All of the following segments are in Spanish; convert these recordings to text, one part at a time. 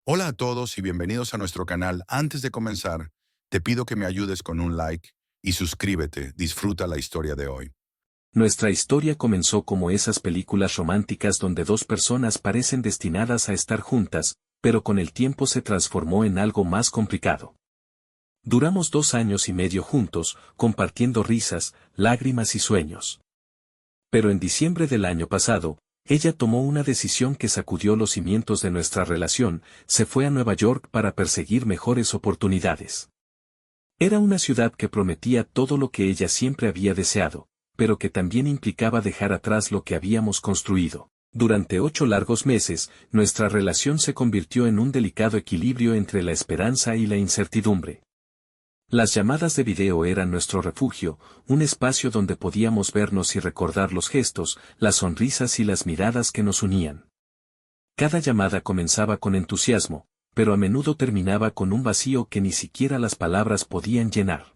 Hola a todos y bienvenidos a nuestro canal. Antes de comenzar, te pido que me ayudes con un like y suscríbete. Disfruta la historia de hoy. Nuestra historia comenzó como esas películas románticas donde dos personas parecen destinadas a estar juntas, pero con el tiempo se transformó en algo más complicado. Duramos 2 años y medio juntos, compartiendo risas, lágrimas y sueños. Pero en diciembre del año pasado, ella tomó una decisión que sacudió los cimientos de nuestra relación, se fue a Nueva York para perseguir mejores oportunidades. Era una ciudad que prometía todo lo que ella siempre había deseado, pero que también implicaba dejar atrás lo que habíamos construido. Durante 8 largos meses, nuestra relación se convirtió en un delicado equilibrio entre la esperanza y la incertidumbre. Las llamadas de video eran nuestro refugio, un espacio donde podíamos vernos y recordar los gestos, las sonrisas y las miradas que nos unían. Cada llamada comenzaba con entusiasmo, pero a menudo terminaba con un vacío que ni siquiera las palabras podían llenar.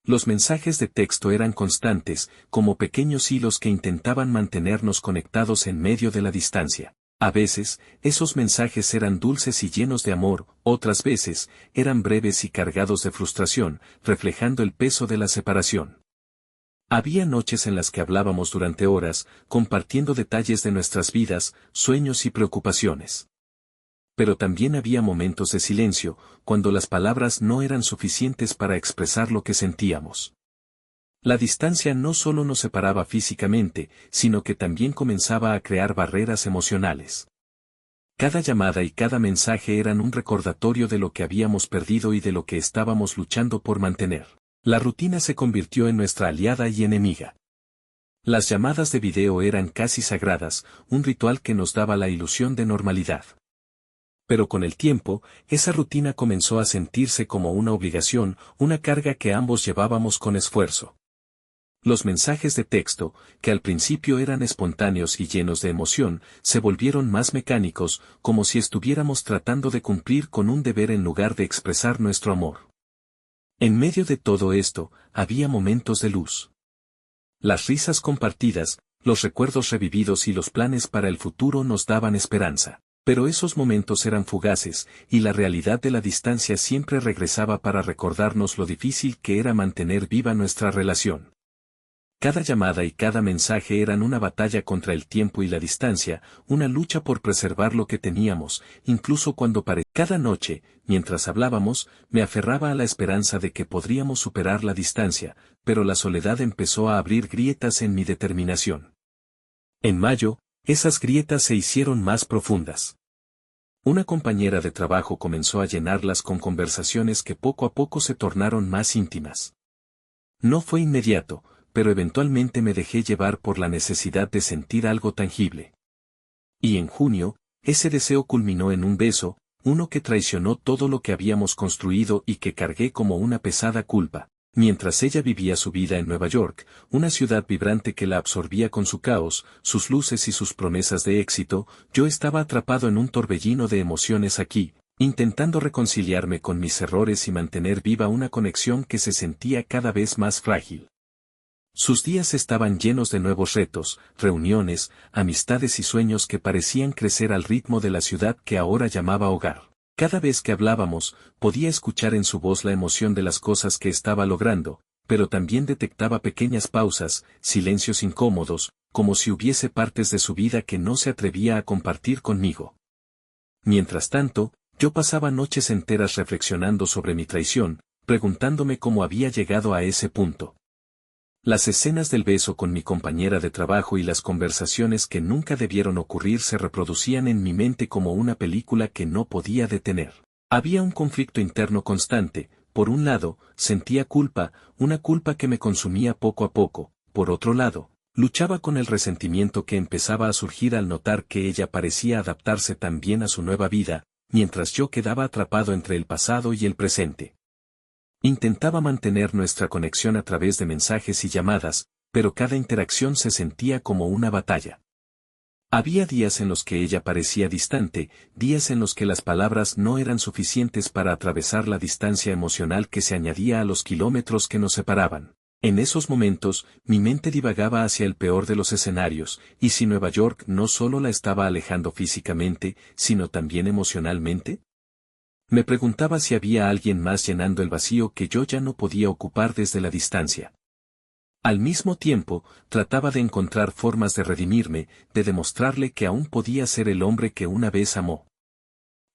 Los mensajes de texto eran constantes, como pequeños hilos que intentaban mantenernos conectados en medio de la distancia. A veces, esos mensajes eran dulces y llenos de amor, otras veces, eran breves y cargados de frustración, reflejando el peso de la separación. Había noches en las que hablábamos durante horas, compartiendo detalles de nuestras vidas, sueños y preocupaciones. Pero también había momentos de silencio, cuando las palabras no eran suficientes para expresar lo que sentíamos. La distancia no solo nos separaba físicamente, sino que también comenzaba a crear barreras emocionales. Cada llamada y cada mensaje eran un recordatorio de lo que habíamos perdido y de lo que estábamos luchando por mantener. La rutina se convirtió en nuestra aliada y enemiga. Las llamadas de video eran casi sagradas, un ritual que nos daba la ilusión de normalidad. Pero con el tiempo, esa rutina comenzó a sentirse como una obligación, una carga que ambos llevábamos con esfuerzo. Los mensajes de texto, que al principio eran espontáneos y llenos de emoción, se volvieron más mecánicos, como si estuviéramos tratando de cumplir con un deber en lugar de expresar nuestro amor. En medio de todo esto, había momentos de luz. Las risas compartidas, los recuerdos revividos y los planes para el futuro nos daban esperanza. Pero esos momentos eran fugaces, y la realidad de la distancia siempre regresaba para recordarnos lo difícil que era mantener viva nuestra relación. Cada llamada y cada mensaje eran una batalla contra el tiempo y la distancia, una lucha por preservar lo que teníamos, incluso cuando parecía. Cada noche, mientras hablábamos, me aferraba a la esperanza de que podríamos superar la distancia, pero la soledad empezó a abrir grietas en mi determinación. En mayo, esas grietas se hicieron más profundas. Una compañera de trabajo comenzó a llenarlas con conversaciones que poco a poco se tornaron más íntimas. No fue inmediato, pero eventualmente me dejé llevar por la necesidad de sentir algo tangible. Y en junio, ese deseo culminó en un beso, uno que traicionó todo lo que habíamos construido y que cargué como una pesada culpa. Mientras ella vivía su vida en Nueva York, una ciudad vibrante que la absorbía con su caos, sus luces y sus promesas de éxito, yo estaba atrapado en un torbellino de emociones aquí, intentando reconciliarme con mis errores y mantener viva una conexión que se sentía cada vez más frágil. Sus días estaban llenos de nuevos retos, reuniones, amistades y sueños que parecían crecer al ritmo de la ciudad que ahora llamaba hogar. Cada vez que hablábamos, podía escuchar en su voz la emoción de las cosas que estaba logrando, pero también detectaba pequeñas pausas, silencios incómodos, como si hubiese partes de su vida que no se atrevía a compartir conmigo. Mientras tanto, yo pasaba noches enteras reflexionando sobre mi traición, preguntándome cómo había llegado a ese punto. Las escenas del beso con mi compañera de trabajo y las conversaciones que nunca debieron ocurrir se reproducían en mi mente como una película que no podía detener. Había un conflicto interno constante, por un lado, sentía culpa, una culpa que me consumía poco a poco, por otro lado, luchaba con el resentimiento que empezaba a surgir al notar que ella parecía adaptarse tan bien a su nueva vida, mientras yo quedaba atrapado entre el pasado y el presente. Intentaba mantener nuestra conexión a través de mensajes y llamadas, pero cada interacción se sentía como una batalla. Había días en los que ella parecía distante, días en los que las palabras no eran suficientes para atravesar la distancia emocional que se añadía a los kilómetros que nos separaban. En esos momentos, mi mente divagaba hacia el peor de los escenarios, y si Nueva York no solo la estaba alejando físicamente, sino también emocionalmente. Me preguntaba si había alguien más llenando el vacío que yo ya no podía ocupar desde la distancia. Al mismo tiempo, trataba de encontrar formas de redimirme, de demostrarle que aún podía ser el hombre que una vez amó.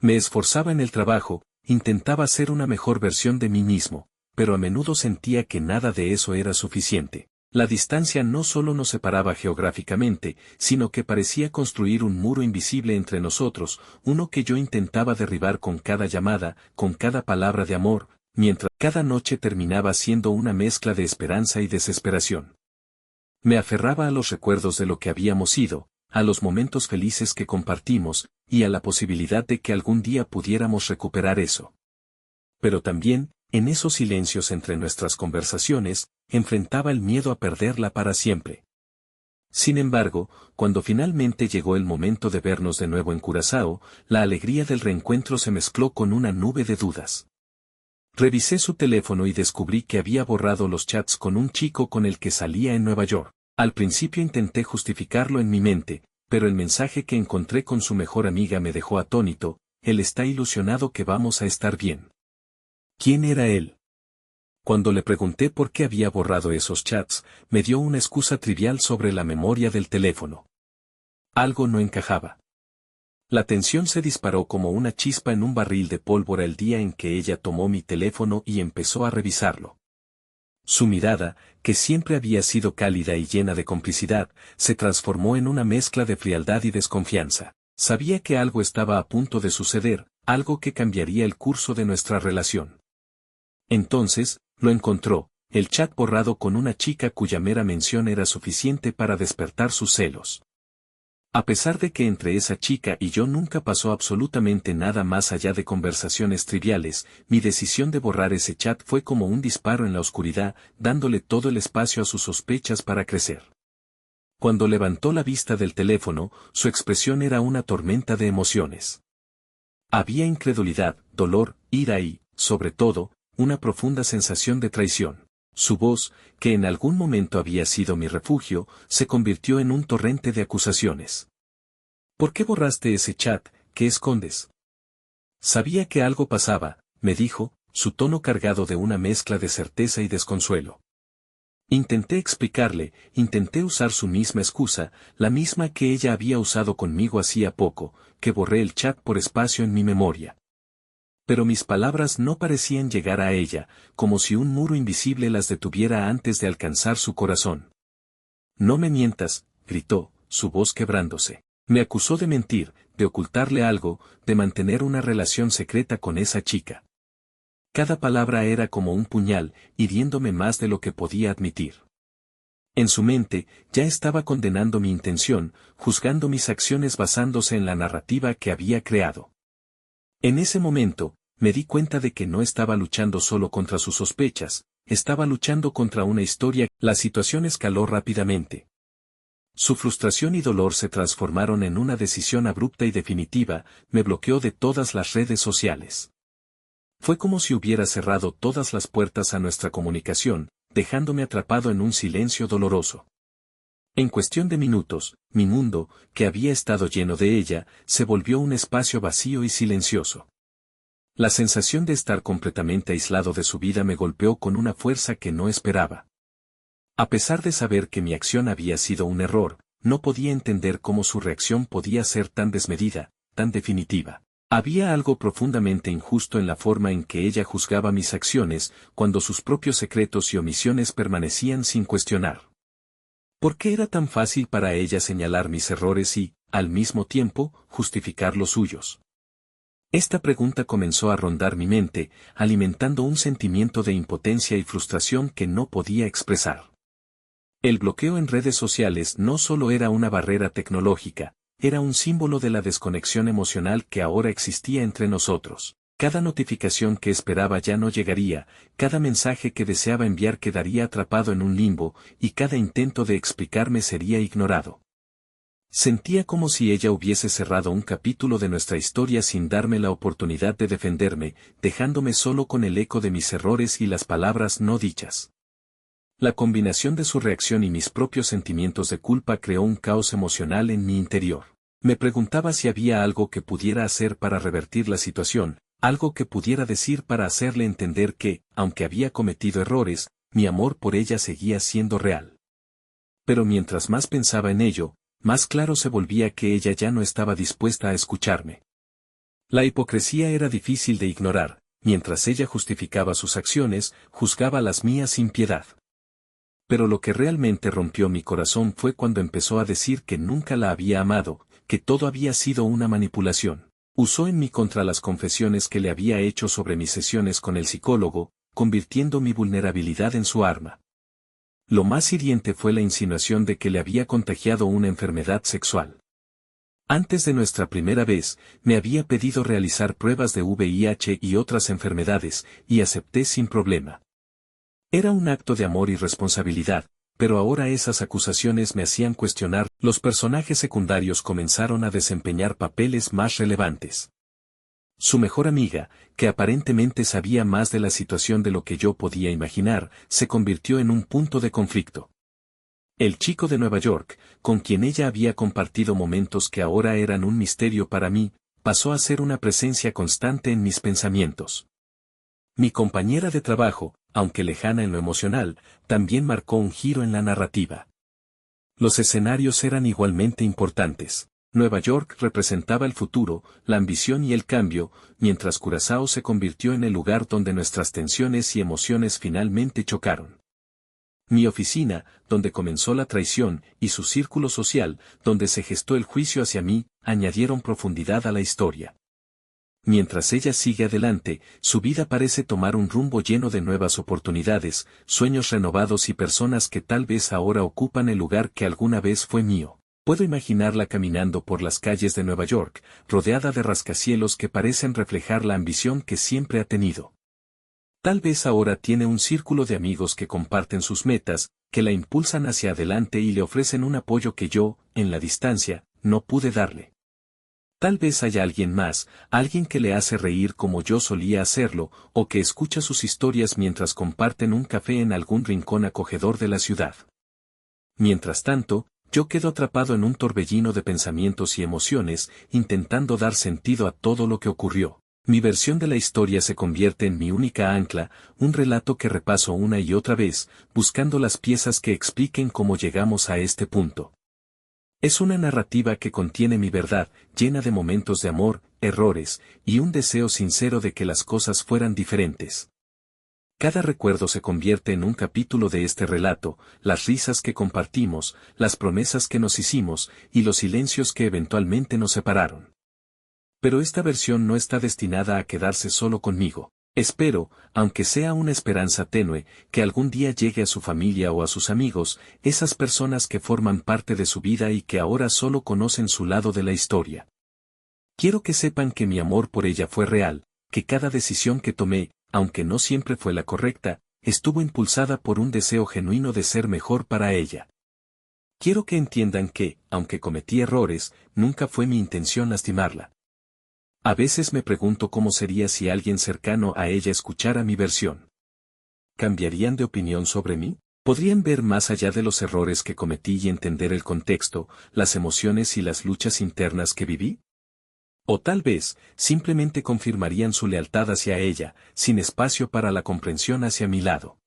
Me esforzaba en el trabajo, intentaba ser una mejor versión de mí mismo, pero a menudo sentía que nada de eso era suficiente. La distancia no solo nos separaba geográficamente, sino que parecía construir un muro invisible entre nosotros, uno que yo intentaba derribar con cada llamada, con cada palabra de amor, mientras cada noche terminaba siendo una mezcla de esperanza y desesperación. Me aferraba a los recuerdos de lo que habíamos sido, a los momentos felices que compartimos, y a la posibilidad de que algún día pudiéramos recuperar eso. Pero también, en esos silencios entre nuestras conversaciones, enfrentaba el miedo a perderla para siempre. Sin embargo, cuando finalmente llegó el momento de vernos de nuevo en Curazao, la alegría del reencuentro se mezcló con una nube de dudas. Revisé su teléfono y descubrí que había borrado los chats con un chico con el que salía en Nueva York. Al principio intenté justificarlo en mi mente, pero el mensaje que encontré con su mejor amiga me dejó atónito: él está ilusionado que vamos a estar bien. ¿Quién era él? Cuando le pregunté por qué había borrado esos chats, me dio una excusa trivial sobre la memoria del teléfono. Algo no encajaba. La tensión se disparó como una chispa en un barril de pólvora el día en que ella tomó mi teléfono y empezó a revisarlo. Su mirada, que siempre había sido cálida y llena de complicidad, se transformó en una mezcla de frialdad y desconfianza. Sabía que algo estaba a punto de suceder, algo que cambiaría el curso de nuestra relación. Entonces, lo encontró, el chat borrado con una chica cuya mera mención era suficiente para despertar sus celos. A pesar de que entre esa chica y yo nunca pasó absolutamente nada más allá de conversaciones triviales, mi decisión de borrar ese chat fue como un disparo en la oscuridad, dándole todo el espacio a sus sospechas para crecer. Cuando levantó la vista del teléfono, su expresión era una tormenta de emociones. Había incredulidad, dolor, ira y, sobre todo, una profunda sensación de traición. Su voz, que en algún momento había sido mi refugio, se convirtió en un torrente de acusaciones. ¿Por qué borraste ese chat? ¿Qué escondes? Sabía que algo pasaba, me dijo, su tono cargado de una mezcla de certeza y desconsuelo. Intenté explicarle, intenté usar su misma excusa, la misma que ella había usado conmigo hacía poco, que borré el chat por espacio en mi memoria. Pero mis palabras no parecían llegar a ella, como si un muro invisible las detuviera antes de alcanzar su corazón. «No me mientas», gritó, su voz quebrándose. Me acusó de mentir, de ocultarle algo, de mantener una relación secreta con esa chica. Cada palabra era como un puñal, hiriéndome más de lo que podía admitir. En su mente, ya estaba condenando mi intención, juzgando mis acciones basándose en la narrativa que había creado. En ese momento, me di cuenta de que no estaba luchando solo contra sus sospechas, estaba luchando contra una historia. La situación escaló rápidamente. Su frustración y dolor se transformaron en una decisión abrupta y definitiva, me bloqueó de todas las redes sociales. Fue como si hubiera cerrado todas las puertas a nuestra comunicación, dejándome atrapado en un silencio doloroso. En cuestión de minutos, mi mundo, que había estado lleno de ella, se volvió un espacio vacío y silencioso. La sensación de estar completamente aislado de su vida me golpeó con una fuerza que no esperaba. A pesar de saber que mi acción había sido un error, no podía entender cómo su reacción podía ser tan desmedida, tan definitiva. Había algo profundamente injusto en la forma en que ella juzgaba mis acciones, cuando sus propios secretos y omisiones permanecían sin cuestionar. ¿Por qué era tan fácil para ella señalar mis errores y, al mismo tiempo, justificar los suyos? Esta pregunta comenzó a rondar mi mente, alimentando un sentimiento de impotencia y frustración que no podía expresar. El bloqueo en redes sociales no solo era una barrera tecnológica, era un símbolo de la desconexión emocional que ahora existía entre nosotros. Cada notificación que esperaba ya no llegaría, cada mensaje que deseaba enviar quedaría atrapado en un limbo, y cada intento de explicarme sería ignorado. Sentía como si ella hubiese cerrado un capítulo de nuestra historia sin darme la oportunidad de defenderme, dejándome solo con el eco de mis errores y las palabras no dichas. La combinación de su reacción y mis propios sentimientos de culpa creó un caos emocional en mi interior. Me preguntaba si había algo que pudiera hacer para revertir la situación, algo que pudiera decir para hacerle entender que, aunque había cometido errores, mi amor por ella seguía siendo real. Pero mientras más pensaba en ello, más claro se volvía que ella ya no estaba dispuesta a escucharme. La hipocresía era difícil de ignorar, mientras ella justificaba sus acciones, juzgaba las mías sin piedad. Pero lo que realmente rompió mi corazón fue cuando empezó a decir que nunca la había amado, que todo había sido una manipulación. Usó en mi contra las confesiones que le había hecho sobre mis sesiones con el psicólogo, convirtiendo mi vulnerabilidad en su arma. Lo más hiriente fue la insinuación de que le había contagiado una enfermedad sexual. Antes de nuestra primera vez, me había pedido realizar pruebas de VIH y otras enfermedades, y acepté sin problema. Era un acto de amor y responsabilidad, pero ahora esas acusaciones me hacían cuestionar. Los personajes secundarios comenzaron a desempeñar papeles más relevantes. Su mejor amiga, que aparentemente sabía más de la situación de lo que yo podía imaginar, se convirtió en un punto de conflicto. El chico de Nueva York, con quien ella había compartido momentos que ahora eran un misterio para mí, pasó a ser una presencia constante en mis pensamientos. Mi compañera de trabajo, aunque lejana en lo emocional, también marcó un giro en la narrativa. Los escenarios eran igualmente importantes. Nueva York representaba el futuro, la ambición y el cambio, mientras Curazao se convirtió en el lugar donde nuestras tensiones y emociones finalmente chocaron. Mi oficina, donde comenzó la traición, y su círculo social, donde se gestó el juicio hacia mí, añadieron profundidad a la historia. Mientras ella sigue adelante, su vida parece tomar un rumbo lleno de nuevas oportunidades, sueños renovados y personas que tal vez ahora ocupan el lugar que alguna vez fue mío. Puedo imaginarla caminando por las calles de Nueva York, rodeada de rascacielos que parecen reflejar la ambición que siempre ha tenido. Tal vez ahora tiene un círculo de amigos que comparten sus metas, que la impulsan hacia adelante y le ofrecen un apoyo que yo, en la distancia, no pude darle. Tal vez haya alguien más, alguien que le hace reír como yo solía hacerlo, o que escucha sus historias mientras comparten un café en algún rincón acogedor de la ciudad. Mientras tanto, yo quedo atrapado en un torbellino de pensamientos y emociones, intentando dar sentido a todo lo que ocurrió. Mi versión de la historia se convierte en mi única ancla, un relato que repaso una y otra vez, buscando las piezas que expliquen cómo llegamos a este punto. Es una narrativa que contiene mi verdad, llena de momentos de amor, errores, y un deseo sincero de que las cosas fueran diferentes. Cada recuerdo se convierte en un capítulo de este relato, las risas que compartimos, las promesas que nos hicimos, y los silencios que eventualmente nos separaron. Pero esta versión no está destinada a quedarse solo conmigo. Espero, aunque sea una esperanza tenue, que algún día llegue a su familia o a sus amigos, esas personas que forman parte de su vida y que ahora solo conocen su lado de la historia. Quiero que sepan que mi amor por ella fue real, que cada decisión que tomé, aunque no siempre fue la correcta, estuvo impulsada por un deseo genuino de ser mejor para ella. Quiero que entiendan que, aunque cometí errores, nunca fue mi intención lastimarla. A veces me pregunto cómo sería si alguien cercano a ella escuchara mi versión. ¿Cambiarían de opinión sobre mí? ¿Podrían ver más allá de los errores que cometí y entender el contexto, las emociones y las luchas internas que viví? O tal vez, simplemente confirmarían su lealtad hacia ella, sin espacio para la comprensión hacia mi lado.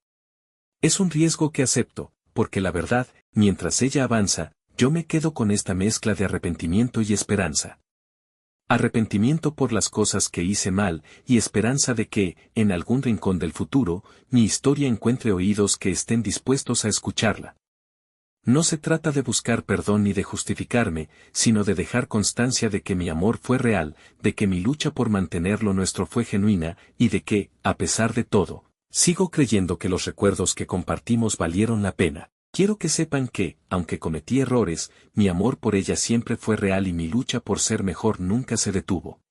Es un riesgo que acepto, porque la verdad, mientras ella avanza, yo me quedo con esta mezcla de arrepentimiento y esperanza. Arrepentimiento por las cosas que hice mal, y esperanza de que, en algún rincón del futuro, mi historia encuentre oídos que estén dispuestos a escucharla. No se trata de buscar perdón ni de justificarme, sino de dejar constancia de que mi amor fue real, de que mi lucha por mantener lo nuestro fue genuina, y de que, a pesar de todo, sigo creyendo que los recuerdos que compartimos valieron la pena. Quiero que sepan que, aunque cometí errores, mi amor por ella siempre fue real y mi lucha por ser mejor nunca se detuvo.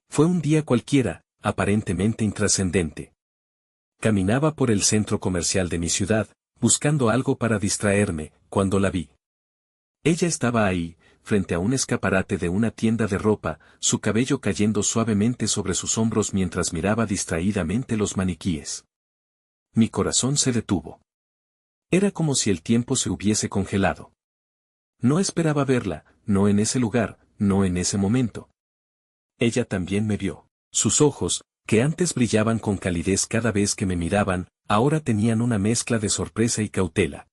Fue un día cualquiera, aparentemente intrascendente. Caminaba por el centro comercial de mi ciudad, buscando algo para distraerme, cuando la vi. Ella estaba ahí, frente a un escaparate de una tienda de ropa, su cabello cayendo suavemente sobre sus hombros mientras miraba distraídamente los maniquíes. Mi corazón se detuvo. Era como si el tiempo se hubiese congelado. No esperaba verla, no en ese lugar, no en ese momento. Ella también me vio. Sus ojos, que antes brillaban con calidez cada vez que me miraban, ahora tenían una mezcla de sorpresa y cautela.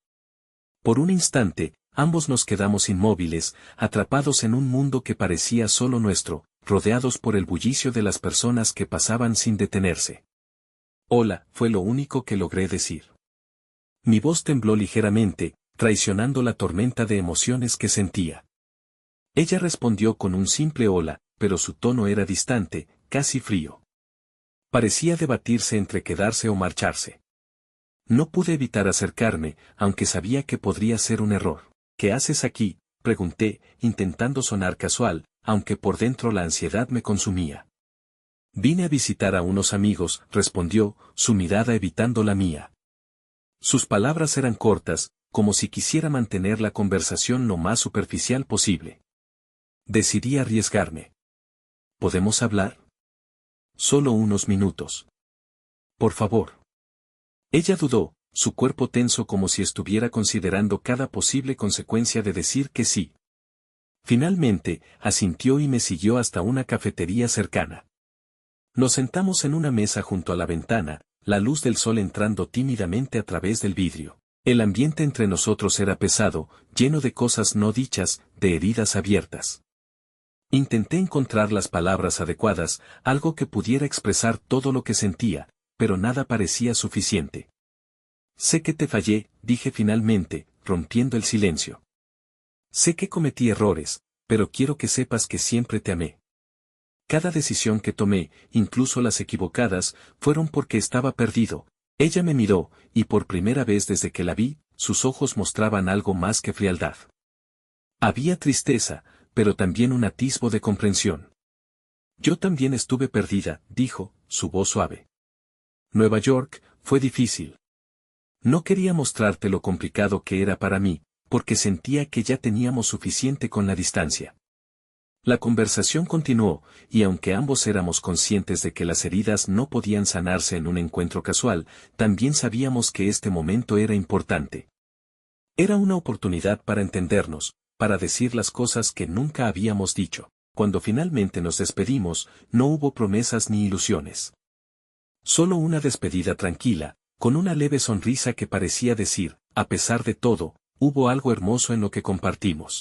Por un instante, ambos nos quedamos inmóviles, atrapados en un mundo que parecía solo nuestro, rodeados por el bullicio de las personas que pasaban sin detenerse. Hola, fue lo único que logré decir. Mi voz tembló ligeramente, traicionando la tormenta de emociones que sentía. Ella respondió con un simple hola, pero su tono era distante, casi frío. Parecía debatirse entre quedarse o marcharse. No pude evitar acercarme, aunque sabía que podría ser un error. ¿Qué haces aquí?, pregunté, intentando sonar casual, aunque por dentro la ansiedad me consumía. Vine a visitar a unos amigos, respondió, su mirada evitando la mía. Sus palabras eran cortas, como si quisiera mantener la conversación lo más superficial posible. Decidí arriesgarme. ¿Podemos hablar? Solo unos minutos. Por favor. Ella dudó, su cuerpo tenso como si estuviera considerando cada posible consecuencia de decir que sí. Finalmente, asintió y me siguió hasta una cafetería cercana. Nos sentamos en una mesa junto a la ventana, la luz del sol entrando tímidamente a través del vidrio. El ambiente entre nosotros era pesado, lleno de cosas no dichas, de heridas abiertas. Intenté encontrar las palabras adecuadas, algo que pudiera expresar todo lo que sentía, pero nada parecía suficiente. Sé que te fallé, dije finalmente, rompiendo el silencio. Sé que cometí errores, pero quiero que sepas que siempre te amé. Cada decisión que tomé, incluso las equivocadas, fueron porque estaba perdido. Ella me miró, y por primera vez desde que la vi, sus ojos mostraban algo más que frialdad. Había tristeza, pero también un atisbo de comprensión. Yo también estuve perdida, dijo, su voz suave. Nueva York, fue difícil. No quería mostrarte lo complicado que era para mí, porque sentía que ya teníamos suficiente con la distancia. La conversación continuó, y aunque ambos éramos conscientes de que las heridas no podían sanarse en un encuentro casual, también sabíamos que este momento era importante. Era una oportunidad para entendernos, para decir las cosas que nunca habíamos dicho. Cuando finalmente nos despedimos, no hubo promesas ni ilusiones. Solo una despedida tranquila, con una leve sonrisa que parecía decir, a pesar de todo, hubo algo hermoso en lo que compartimos.